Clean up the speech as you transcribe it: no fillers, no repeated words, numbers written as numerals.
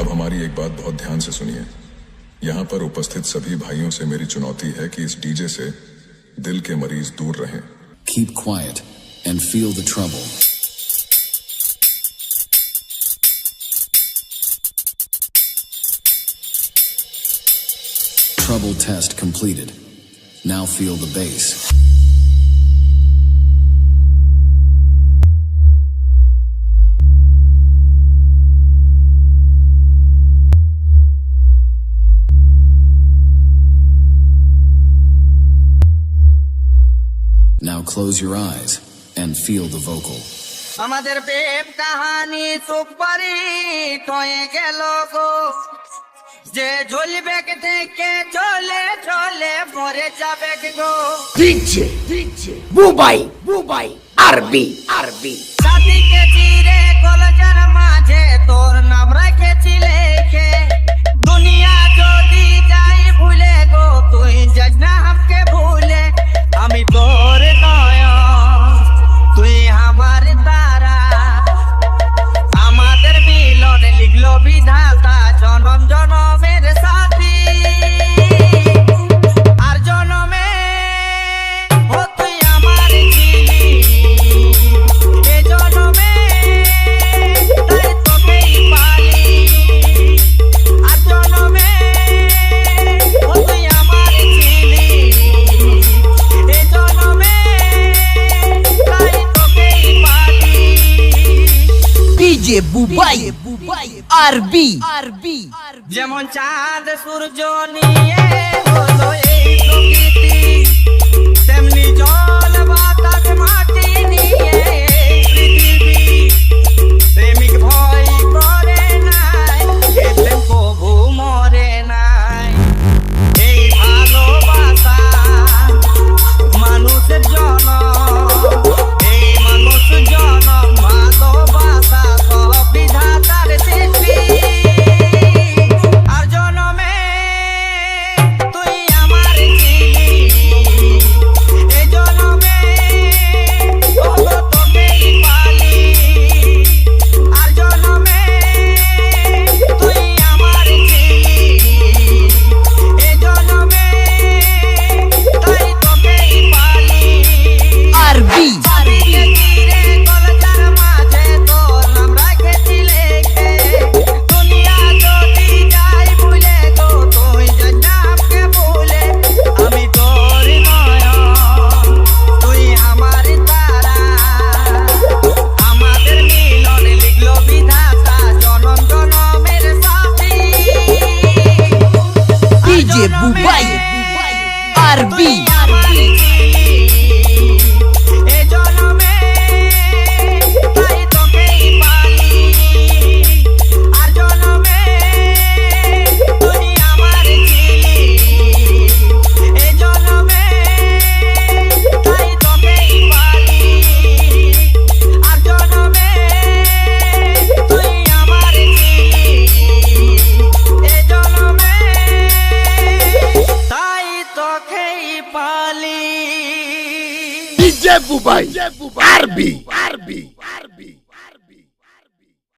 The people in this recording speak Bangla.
अब हमारी एक बात बहुत ध्यान से सुनिए। यहाँ पर उपस्थित सभी भाइयों से मेरी चुनौती है कि इस डीजे से दिल के मरीज दूर रहें। Keep quiet and feel the trouble. Trouble test completed. Now feel the bass. Now close your eyes and feel the vocal. আমাদের প্রেম কাহানি সুপারহিট হয়ে গেল গো, যে ঝুলবে থেকে চলে চলে মরে যাবে গো। ডিজে বুবাই আরবি সাথীকে চিরে কলজার মাঝে তোর নাম রেখেছি লেখে। দুনিয়া যদি যাই ভুলে গো, তুই যাস না আমাকে ভুলে। আমি তোর নয়ন, তুই আমার তারা। আমাদের মিলন লিখলো বিধাতা, জনম জনমের সাথী। আর জনমে ও তুই আমার ছিলি, এ জনমে তাই তোকেই পালি। আর জনমে ও তুই আমার ছিলি, এ জনমে তাই তোকেই পালি। ডিজে বুবাই আরবি যেমন চাঁদ সূর্য নিয়ে হলো এই প্রকৃতি, তেমনি জল বাতাস মাটি নিয়ে এই পৃথিবী। প্রেমিক ভয় করে নাই, এ প্রেম কবু মরে নাই। এই ভালোবাসা মানুষের জনম, এই মানুষ জনম ভালোবাসা সব বিধাতার সৃষ্টি। আর জনমে তুই আমার ছিলি, এ জনমে ওগো তোকেই পালি। আর জনমে তুই আমার ছিলি, এ জনমে তাই তোকেই পালি। আরবি সাথীকে চিরে কলজার মাঝে তোর নাম রেখেছি লেখে। দুনিয়া যদি যাই ভুলে গো, তুই যাস না আমাকে ভুলে। আমি তোর নয়ন, তুই আমার তারা। আমাদের মিলন লিখলো বিধাতা, জনম জনমের সাথী। ডিজে বুবাই আরবি আমার ছিলি, এ জনমে তাই তোকেই পালি। আর জনমে তুই আমার ছিলি, এ জনমে তাই তোকেই পালি। আর জনমে তুই আমার ছিলি, এ জনমে তাই তোকেই পালি। ডিজে বুবাই আরবি